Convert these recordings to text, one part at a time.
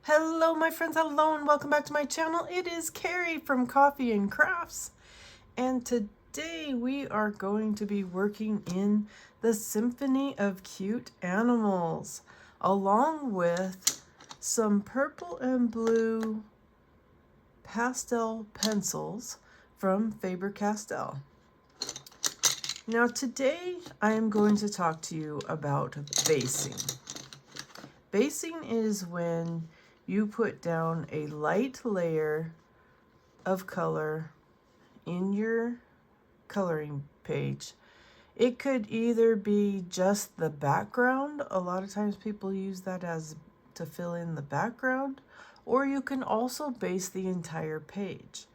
Hello my friends, hello and welcome back to my channel. It is Carrie from Coffee and Crafts, and today we are going to be working in the Symphony of Cute Animals along with some purple and blue pastel pencils from Faber-Castell. Now today I am going to talk to you about basing. Basing is when you put down a light layer of color in your coloring page. It could either be just the background. A lot of times people use that as to fill in the background, or you can also base the entire page.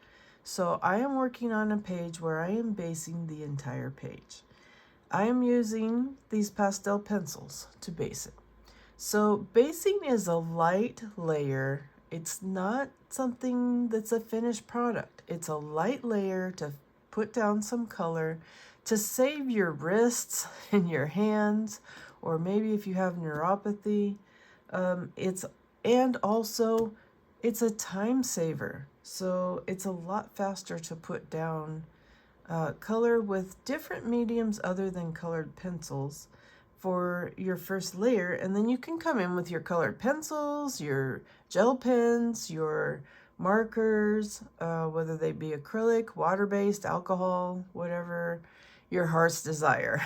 So I am working on a page where I am basing the entire page. I am using these pastel pencils to base it. So basing is a light layer. It's not something that's a finished product. It's a light layer to put down some color to save your wrists and your hands, or maybe if you have neuropathy. And also it's a time saver. So it's a lot faster to put down color with different mediums other than colored pencils for your first layer, and then you can come in with your colored pencils, your gel pens, your markers, whether they be acrylic, water-based, alcohol, whatever your heart's desire.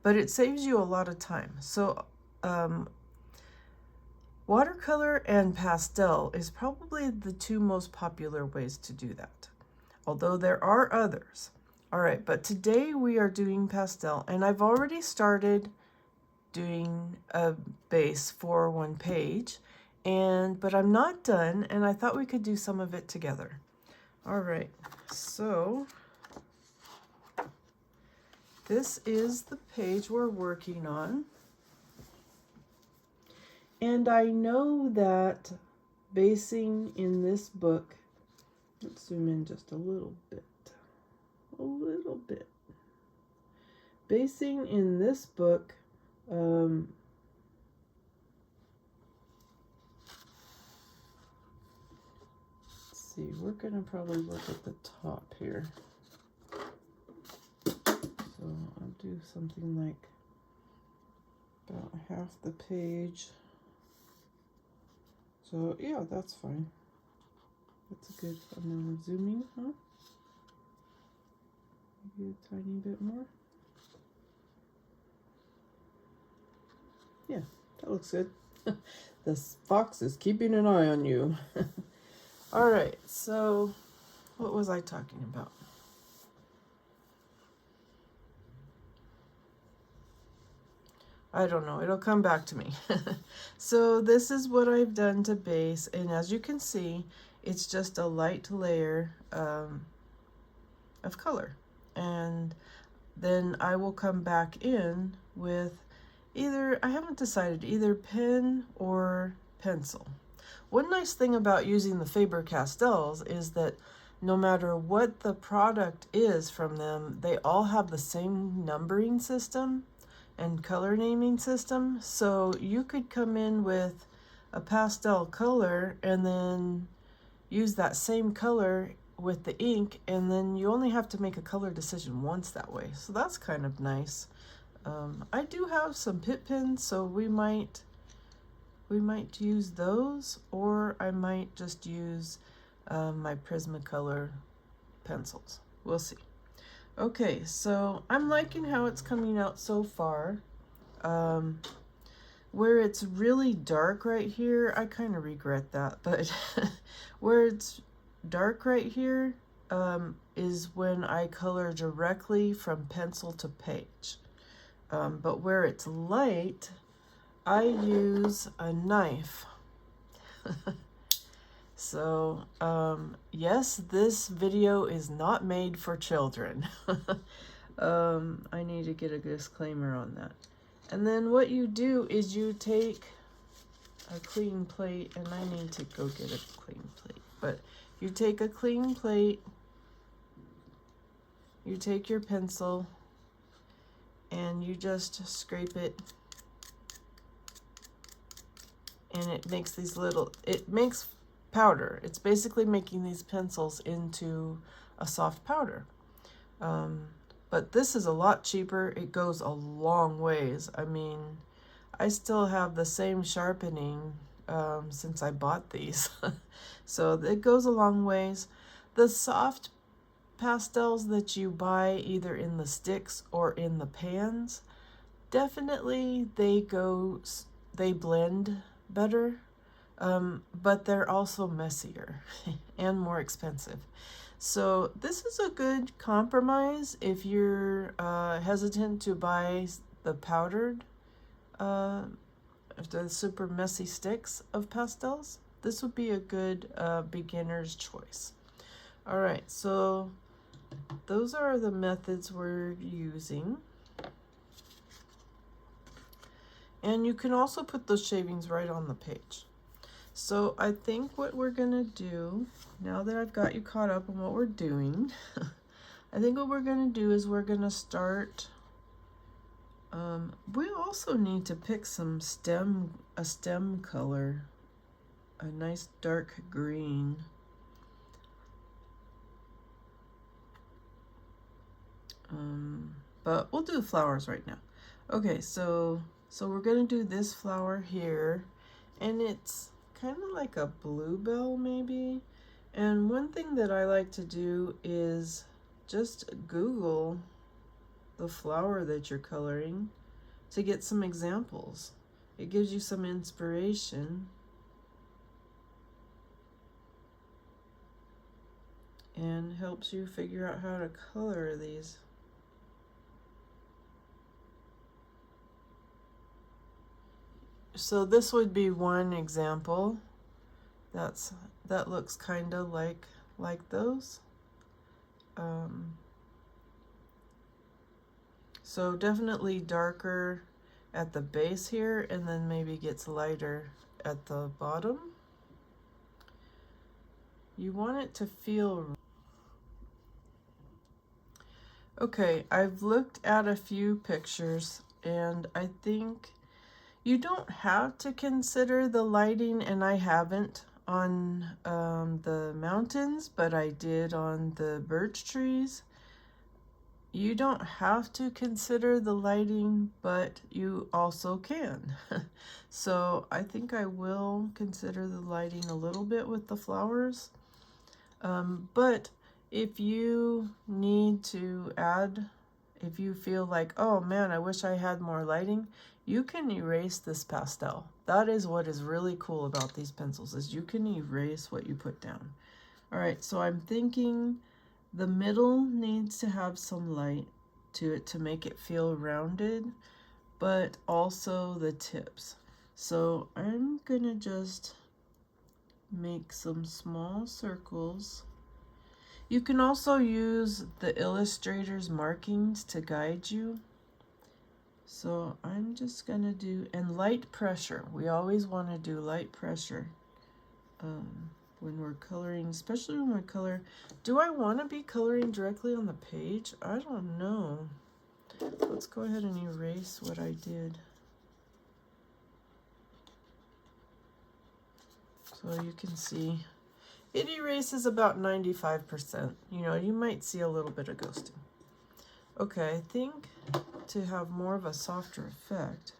But it saves you a lot of time. So watercolor and pastel is probably the two most popular ways to do that, although there are others. All right, but today we are doing pastel, and I've already started doing a base for one page, but I'm not done, and I thought we could do some of it together. All right, so this is the page we're working on, and I know that basing in this book, let's zoom in just a little bit, basing in this book, let's see, we're gonna probably work at the top here. So I'll do something like about half the page. So yeah, that's fine. That's a good amount of zooming, huh? Maybe a tiny bit more. Yeah, that looks good. This fox is keeping an eye on you. All right, so what was I talking about? I don't know, it'll come back to me. So this is what I've done to base, and as you can see, it's just a light layer of color. And then I will come back in with either, I haven't decided, either pen or pencil. One nice thing about using the Faber-Castells is that no matter what the product is from them, they all have the same numbering system and color naming system. So you could come in with a pastel color and then use that same color with the ink, and then you only have to make a color decision once that way. So that's kind of nice. I do have some Pitt pens, so we might use those, or I might just use my Prismacolor pencils. We'll see. Okay, so I'm liking how it's coming out so far. Where it's really dark right here, I kind of regret that, but where it's dark right here is when I color directly from pencil to page. But where it's light, I use a knife. So, yes, this video is not made for children. I need to get a disclaimer on that. And then what you do is you take a clean plate, and I need to go get a clean plate, but you take a clean plate, you take your pencil, and you just scrape it and it makes these little, it makes powder. It's basically making these pencils into a soft powder. But this is a lot cheaper. It goes a long ways. I mean, I still have the same sharpening since I bought these. So it goes a long ways. The soft pastels that you buy either in the sticks or in the pans, definitely they blend better, but they're also messier and more expensive. So this is a good compromise if you're hesitant to buy the powdered, the super messy sticks of pastels. This would be a good beginner's choice. All right, so those are the methods we're using. And you can also put those shavings right on the page. So I think what we're gonna do, now that I've got you caught up on what we're doing, I think what we're gonna do is we're gonna start, we also need to pick a stem color, a nice dark green. But we'll do flowers right now. Okay, so we're gonna do this flower here, and it's kind of like a bluebell maybe. And one thing that I like to do is just Google the flower that you're coloring to get some examples. It gives you some inspiration. And helps you figure out how to color these. So this would be one example. That looks kind of like those. So definitely darker at the base here, and then maybe gets lighter at the bottom. You want it to feel... Okay, I've looked at a few pictures, and I think you don't have to consider the lighting, and I haven't on the mountains, but I did on the birch trees. You don't have to consider the lighting, but you also can. So I think I will consider the lighting a little bit with the flowers. But if you need to add, if you feel like, oh man, I wish I had more lighting, you can erase this pastel. That is what is really cool about these pencils, is you can erase what you put down. All right, so I'm thinking the middle needs to have some light to it to make it feel rounded, but also the tips. So I'm gonna just make some small circles. You can also use the illustrator's markings to guide you. So I'm just gonna do, and light pressure. We always want to do light pressure when we're coloring, especially when we color. Do I want to be coloring directly on the page? I don't know. Let's go ahead and erase what I did. So you can see it erases about 95%. You know, you might see a little bit of ghosting. Okay, I think to have more of a softer effect,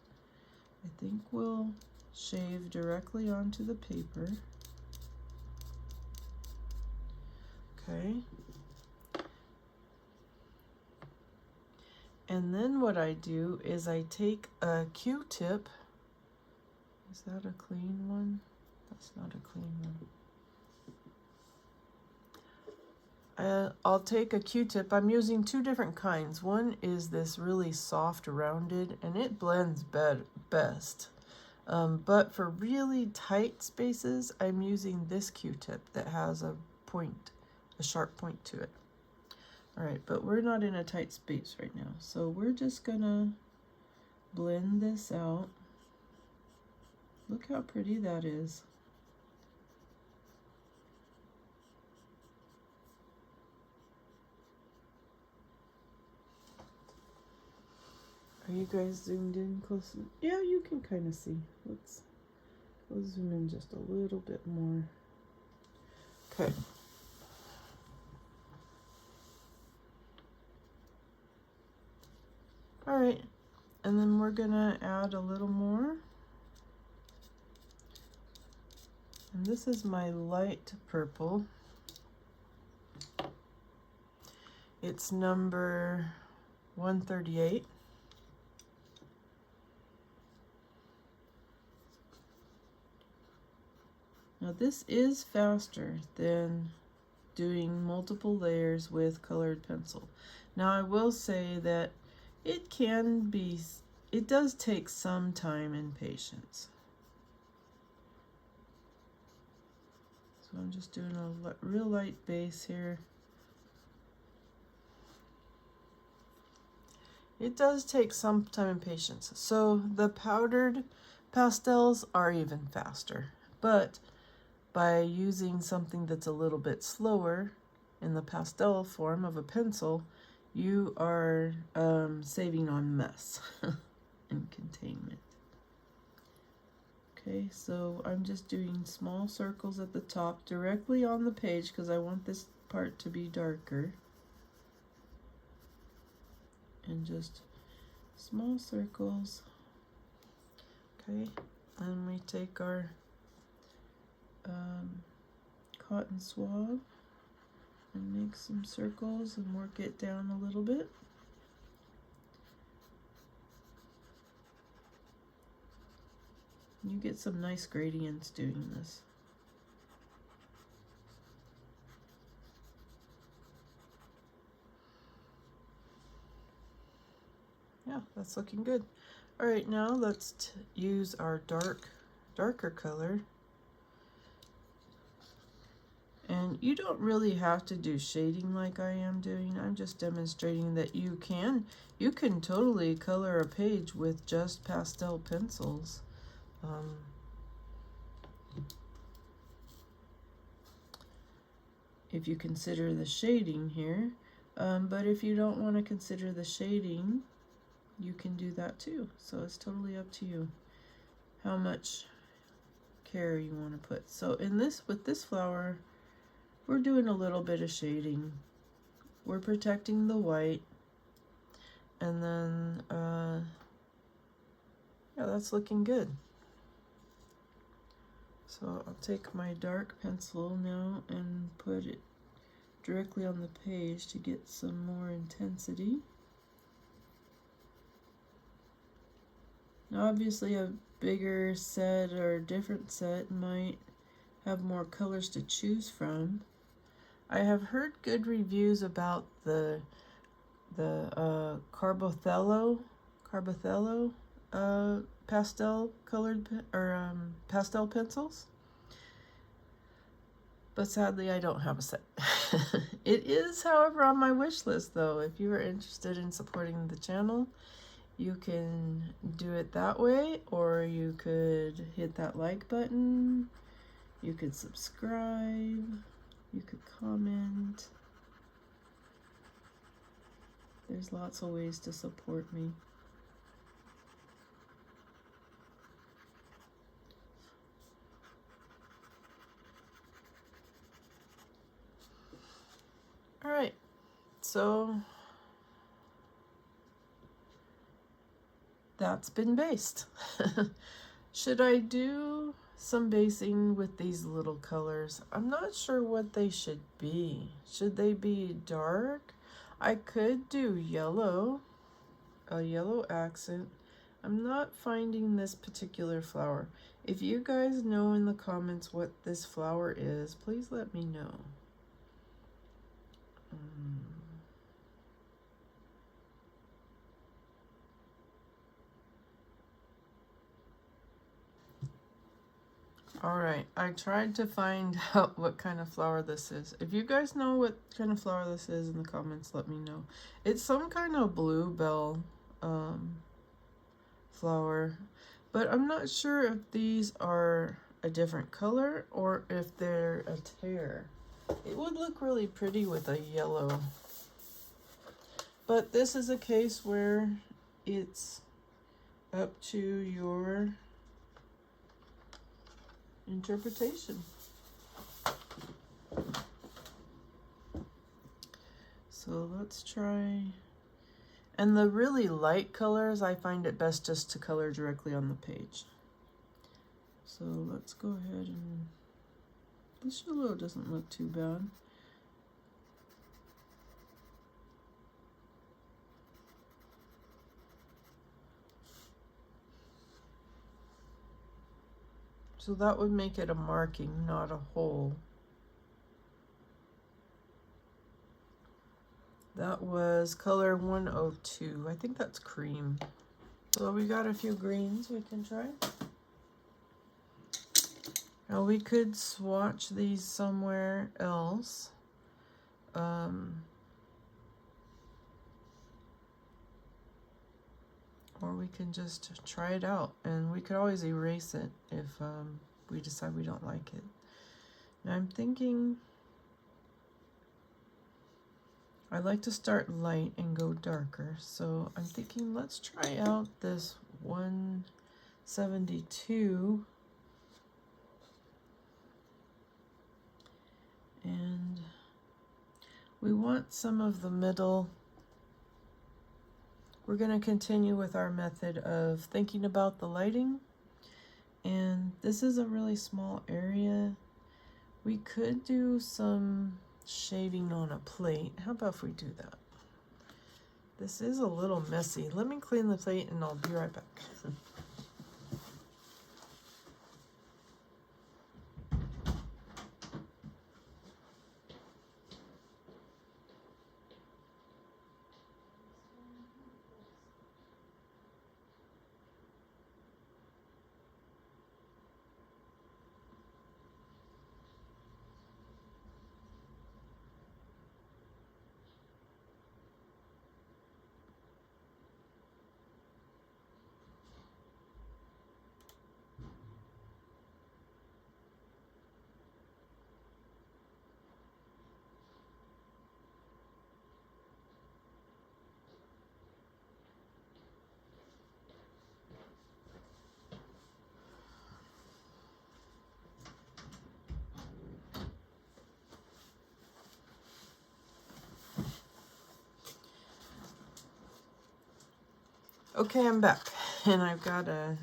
I think we'll shave directly onto the paper. Okay. And then what I do is I take a Q-tip. Is that a clean one? That's not a clean one. I'll take a Q-tip. I'm using two different kinds. One is this really soft rounded, and it blends best. But for really tight spaces, I'm using this Q-tip that has a point, a sharp point to it. All right, but we're not in a tight space right now, so we're just gonna blend this out. Look how pretty that is. Are you guys zoomed in close? Yeah, you can kind of see. Let's We'll zoom in just a little bit more. Okay. All right, and then we're gonna add a little more. And this is my light purple. It's number 138. Now this is faster than doing multiple layers with colored pencil. Now I will say that it does take some time and patience. So I'm just doing a real light base here. It does take some time and patience. So the powdered pastels are even faster, but by using something that's a little bit slower in the pastel form of a pencil, you are saving on mess and containment. Okay, so I'm just doing small circles at the top directly on the page because I want this part to be darker. And just small circles. Okay, and we take our cotton swab and make some circles and work it down a little bit. You get some nice gradients doing this. Yeah, that's looking good. All right, now let's use our darker color. And you don't really have to do shading like I am doing. I'm just demonstrating that you can totally color a page with just pastel pencils. If you consider the shading here, but if you don't want to consider the shading, you can do that too. So it's totally up to you how much care you want to put. So with this flower, we're doing a little bit of shading. We're protecting the white, and then yeah, that's looking good. So I'll take my dark pencil now and put it directly on the page to get some more intensity. Now obviously a bigger set or a different set might have more colors to choose from. I have heard good reviews about the Carbothello pastel colored pastel pencils, but sadly I don't have a set. It is, however, on my wish list though. If you are interested in supporting the channel, you can do it that way, or you could hit that like button, you could subscribe, you could comment. There's lots of ways to support me. All right, so that's been based. Should I do some basing with these little colors? I'm not sure what they should be. Should they be dark? I could do yellow, a yellow accent. I'm not finding this particular flower. If you guys know in the comments what this flower is, please let me know. All right, I tried to find out what kind of flower this is. If you guys know what kind of flower this is in the comments, let me know. It's some kind of bluebell flower, but I'm not sure if these are a different color or if they're a tear. It would look really pretty with a yellow, but this is a case where it's up to your interpretation. So let's try, and the really light colors, I find it best just to color directly on the page. So let's go ahead and, this yellow doesn't look too bad. So that would make it a marking, not a hole. That was color 102. I think that's cream. So we got a few greens we can try. Now we could swatch these somewhere else. Or we can just try it out, and we could always erase it if we decide we don't like it. Now I'm thinking I like to start light and go darker, so I'm thinking let's try out this 172, and we want some of the middle. We're going to continue with our method of thinking about the lighting, and this is a really small area. We could do some shading on a plate. How about if we do that? This is a little messy. Let me clean the plate and I'll be right back. Okay, I'm back, and I've got a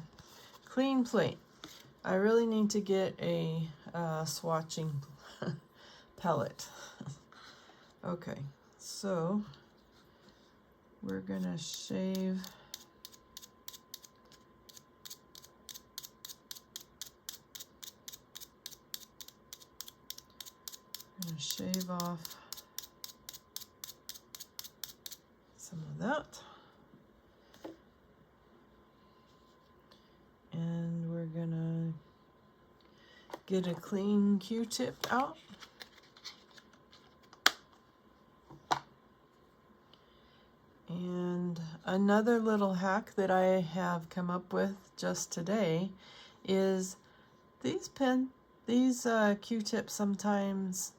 clean plate. I really need to get a swatching palette. Okay, so we're gonna shave off some of that. And we're gonna get a clean Q-tip out. And another little hack that I have come up with just today is these Q-tips sometimes,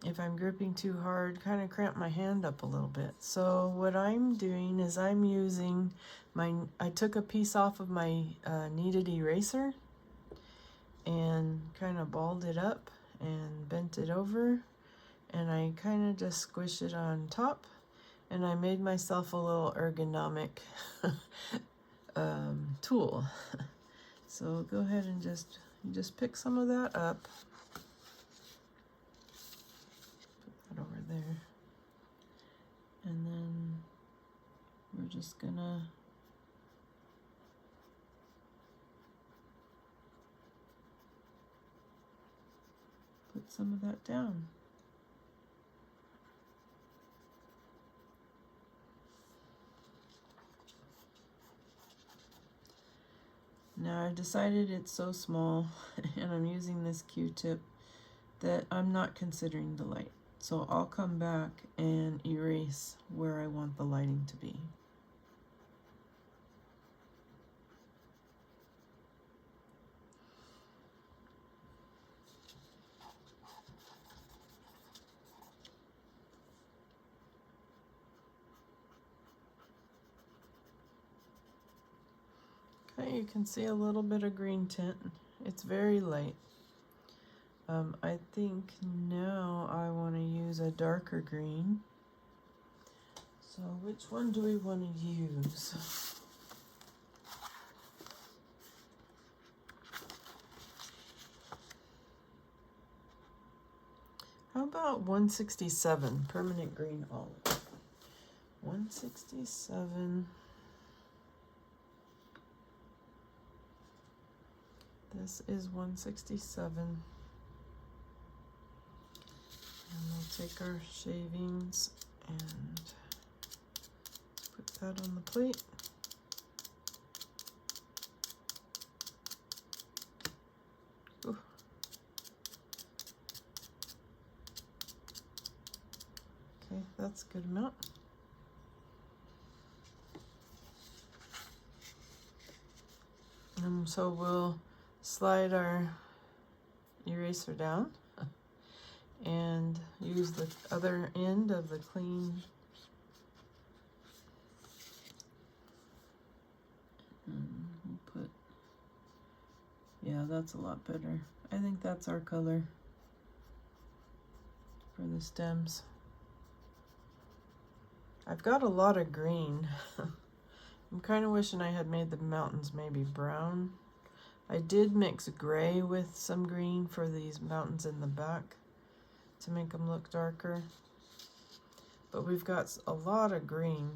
if I'm gripping too hard, kind of cramp my hand up a little bit. So what I'm doing is I'm using I took a piece off of my kneaded eraser and kind of balled it up and bent it over, and I kind of just squish it on top, and I made myself a little ergonomic tool. So go ahead and just pick some of that up. Put that over there. And then we're just gonna put some of that down. Now I've decided it's so small and I'm using this Q-tip that I'm not considering the light. So I'll come back and erase where I want the lighting to be. Okay, you can see a little bit of green tint. It's very light. I think now I want to use a darker green. So which one do we want to use? How about 167, permanent green olive? 167. This is 167. And we'll take our shavings and put that on the plate. Ooh. Okay, that's a good amount. And so we'll slide our eraser down and use the other end of the clean. And we'll put, yeah, that's a lot better. I think that's our color for the stems. I've got a lot of green. I'm kind of wishing I had made the mountains maybe brown. I did mix gray with some green for these mountains in the back to make them look darker. But we've got a lot of green.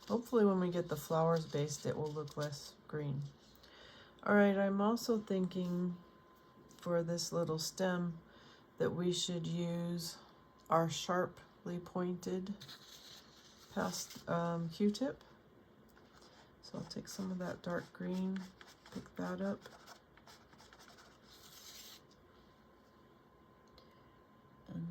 Hopefully when we get the flowers based, it will look less green. All right, I'm also thinking for this little stem that we should use our sharply pointed Q-tip. So I'll take some of that dark green, pick that up. And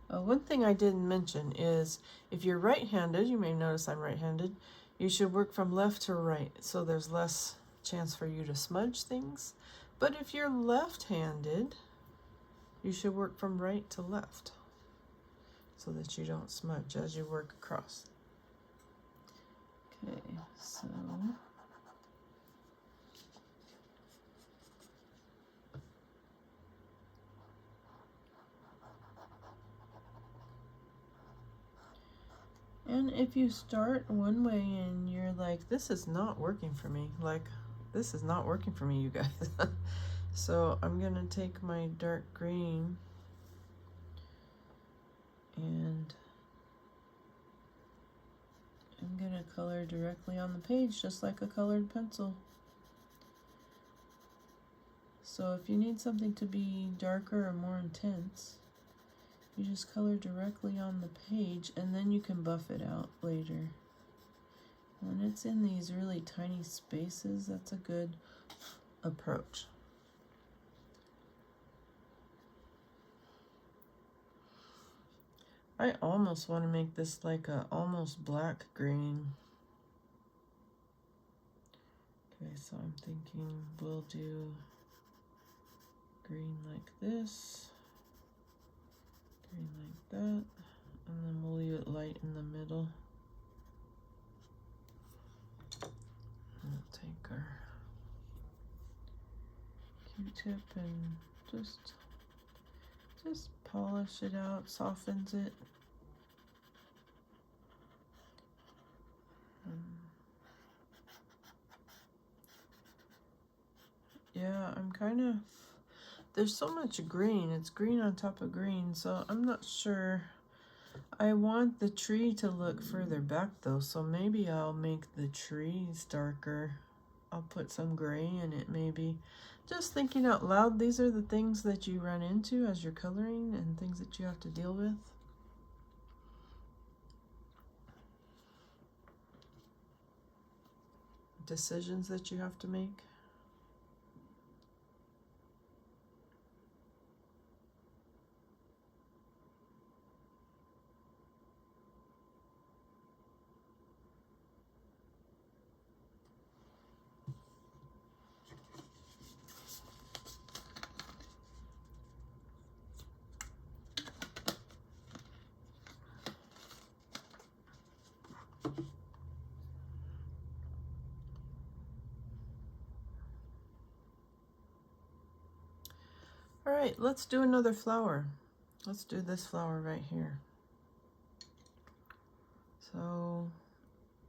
then one thing I didn't mention is if you're right-handed, you may notice I'm right-handed, you should work from left to right so there's less chance for you to smudge things. But if you're left-handed, you should work from right to left so that you don't smudge as you work across. Okay, so and if you start one way and you're like, this is not working for me, like this is not working for me, you guys. So I'm gonna take my dark green and I'm gonna color directly on the page just like a colored pencil. So if you need something to be darker or more intense, you just color directly on the page and then you can buff it out later. When it's in these really tiny spaces, that's a good approach. I almost want to make this like a almost black green. Okay, so I'm thinking we'll do green like this, green like that, and then we'll leave it light in the middle. And we'll take our Q-tip and just polish it out, softens it. Yeah, I'm kind of, there's so much green, it's green on top of green, so I'm not sure. I want the tree to look further back though, so maybe I'll make the trees darker. I'll put some gray in it maybe. Just thinking out loud, these are the things that you run into as you're coloring and things that you have to deal with. Decisions that you have to make. All right, let's do another flower. Let's do this flower right here. So,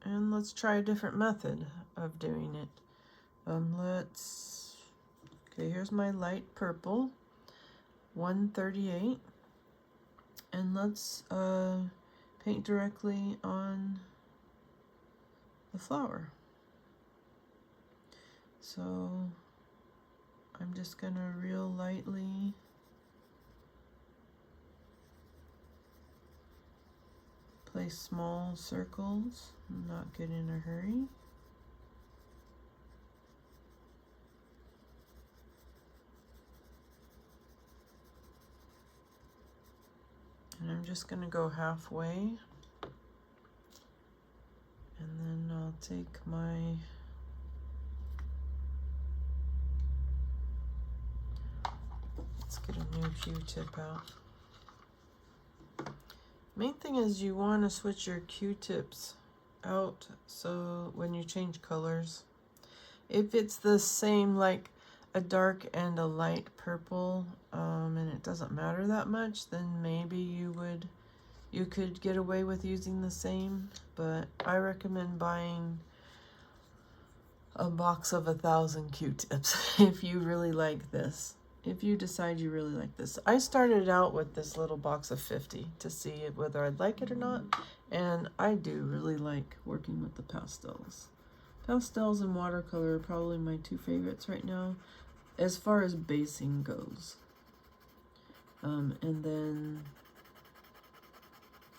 and let's try a different method of doing it. Okay, here's my light purple, 138, and let's paint directly on the flower. So I'm just gonna real lightly place small circles, not get in a hurry. And I'm just gonna go halfway. And then I'll take my let's get a new Q-tip out. Main thing is you want to switch your Q-tips out so when you change colors. If it's the same, like a dark and a light purple, and it doesn't matter that much, then maybe you could get away with using the same, but I recommend buying a box of 1,000 Q-tips if you really like this. If you decide you really like this. I started out with this little box of 50 to see whether I'd like it or not, and I do really like working with the pastels. Pastels and watercolor are probably my two favorites right now as far as basing goes. And then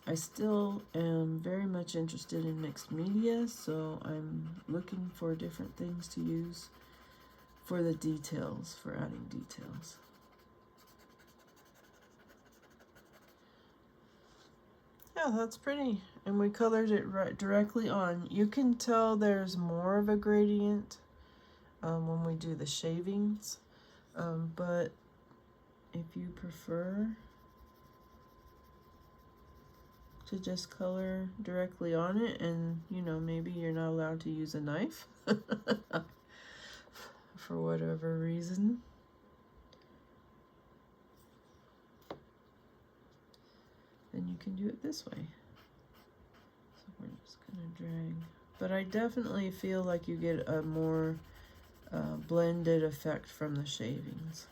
I still am very much interested in mixed media, so I'm looking for different things to use for the details, for adding details. Yeah, that's pretty. And we colored it right directly on. You can tell there's more of a gradient when we do the shavings, but if you prefer to just color directly on it, and you know, maybe you're not allowed to use a knife for whatever reason, then you can do it this way. So we're just gonna drag, but I definitely feel like you get a more blended effect from the shavings.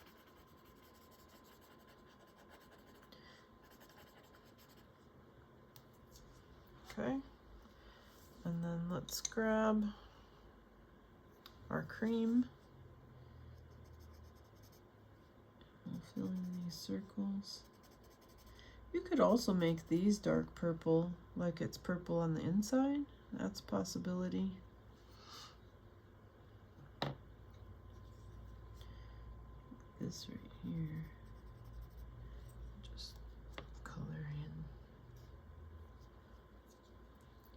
Okay, and then let's grab our cream. We'll fill in these circles. You could also make these dark purple, like it's purple on the inside. That's a possibility. This right here. Just color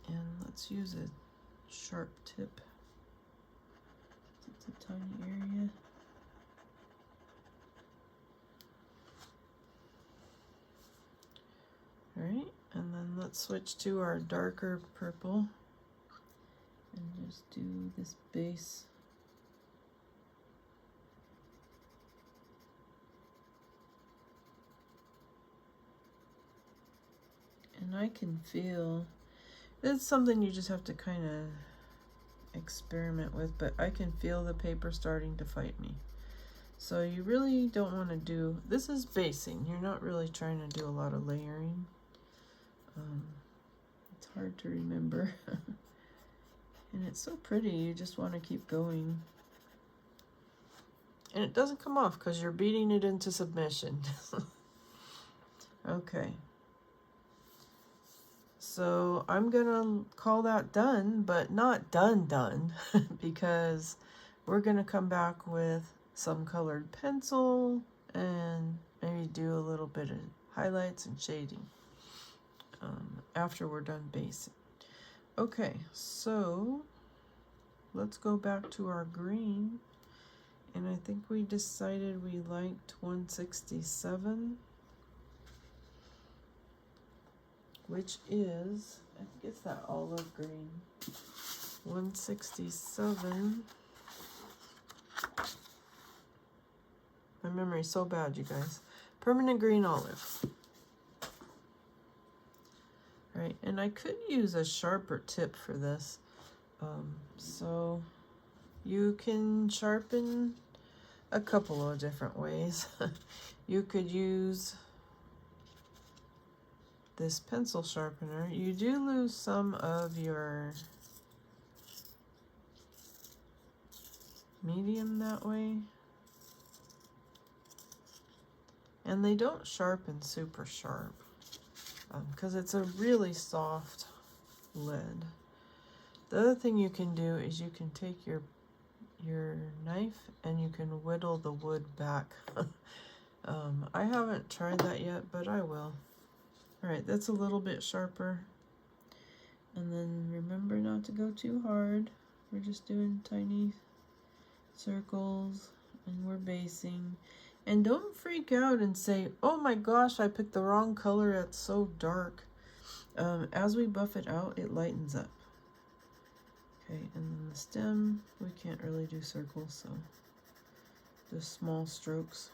in. And let's use a sharp tip. It's a tiny area. All right, and then let's switch to our darker purple and just do this base. And I can feel, it's something you just have to kind of experiment with, but I can feel the paper starting to fight me. So you really don't want to do, this is basing, you're not really trying to do a lot of layering. It's hard to remember. And it's so pretty, you just want to keep going. And it doesn't come off because you're beating it into submission. Okay. So I'm gonna call that done, but not done, because we're gonna come back with some colored pencil and maybe do a little bit of highlights and shading after we're done basing. Okay, so let's go back to our green, and I think we decided we liked 167, which is, I think it's that olive green. 167. memory so bad, you guys. Permanent green olive. Right, and I could use a sharper tip for this. So you can sharpen a couple of different ways. You could use this pencil sharpener. You do lose some of your medium that way. And they don't sharpen super sharp because it's a really soft lead. The other thing you can do is you can take your knife and you can whittle the wood back. I haven't tried that yet, but I will. All right, that's a little bit sharper. And then remember not to go too hard. We're just doing tiny circles and we're basing. And don't freak out and say, oh my gosh, I picked the wrong color, it's so dark. As we buff it out, it lightens up. Okay, and then the stem, we can't really do circles, so just small strokes.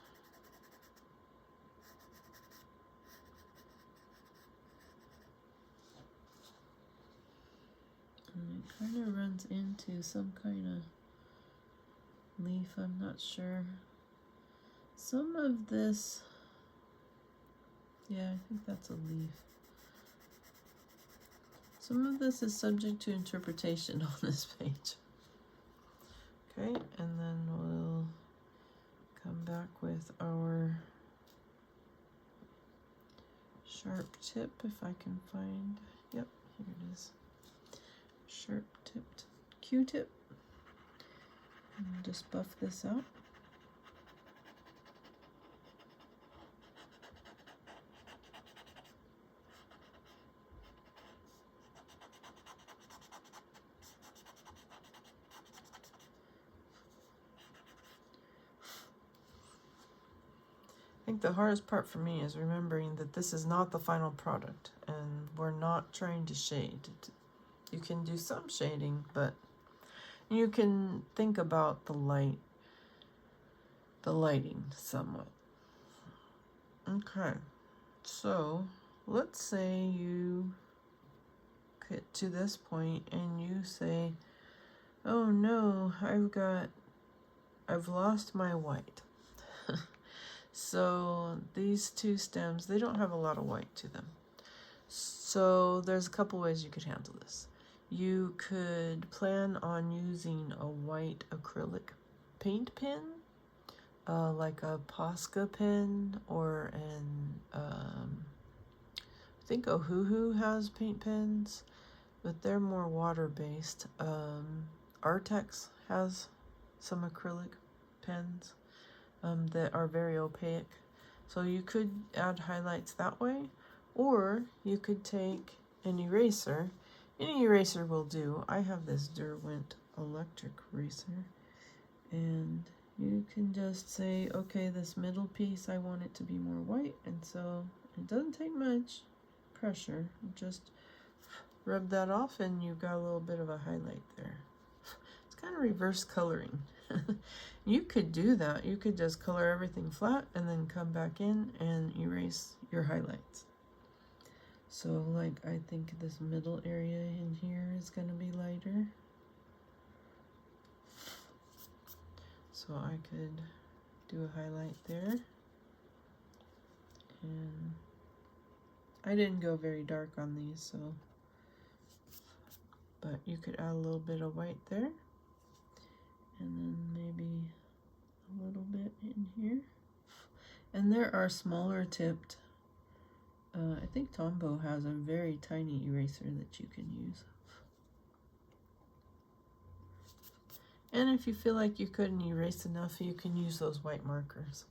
And it kind of runs into some kind of leaf, I'm not sure. Some of this, yeah, I think that's a leaf. Some of this is subject to interpretation on this page. Okay, and then we'll come back with our sharp tip if I can find, yep, here it is. Sharp tipped Q-tip. And we'll just buff this out. I think the hardest part for me is remembering that this is not the final product and we're not trying to shade. You can do some shading, but you can think about the lighting somewhat. Okay, so let's say you get to this point and you say, oh no, I've lost my white. So these two stems, they don't have a lot of white to them. So there's a couple ways you could handle this. You could plan on using a white acrylic paint pen, like a Posca pen, or I think Ohuhu has paint pens, but they're more water-based. Artex has some acrylic pens that are very opaque. So you could add highlights that way, or you could take an eraser. Any eraser will do. I have this Derwent electric eraser, and you can just say, okay, this middle piece, I want it to be more white, and so it doesn't take much pressure. Just rub that off and you've got a little bit of a highlight there. It's kind of reverse coloring. You could do that. You could just color everything flat and then come back in and erase your highlights. So like I think this middle area in here is going to be lighter. So I could do a highlight there. And I didn't go very dark on these, so, but you could add a little bit of white there. And then maybe a little bit in here. And there are smaller tipped, I think Tombow has a very tiny eraser that you can use. And if you feel like you couldn't erase enough, you can use those white markers.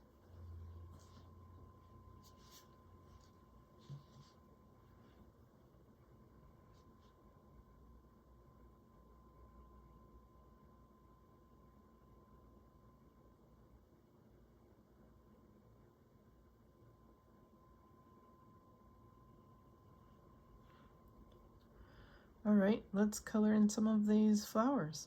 All right, let's color in some of these flowers.